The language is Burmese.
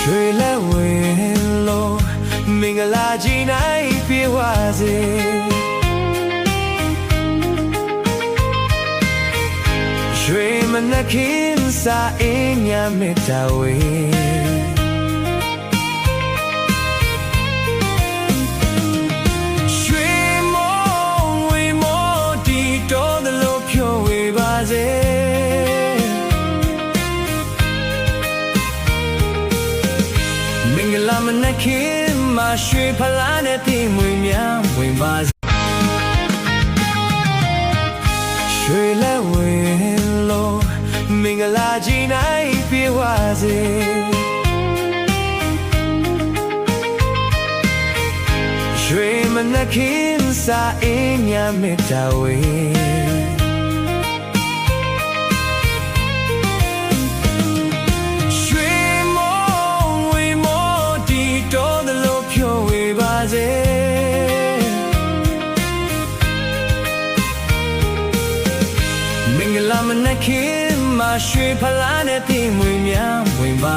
ရွှေလက်ဝင်လို့မင်္ဂလာကြီးနိုင်ပြေဝစေရွှေမနှက်ခင်စာအင်းညမေတ္တာဝေရွှေမောဝေမောတီတော်သလိုဖြိုးဝေပါစေမင်္ဂလာမနှက်ခင်မှာရွှေဖလားနဲ့တင်မွေများဝင်ပါစေရွှေလက်ဝင်လို့မင်္ဂလာကြီးနိုင်ပြေဝစေရွှေမနှက်ခင်စာအင်းညမေတ္တာဝေရွှေမောဝေမောတီတော်သလိုဖြိုးဝေပါစေမင်္ဂလာမနှက်ခင်မှာရွှေဖလားနဲ့တင်မွေများဝင်ပါ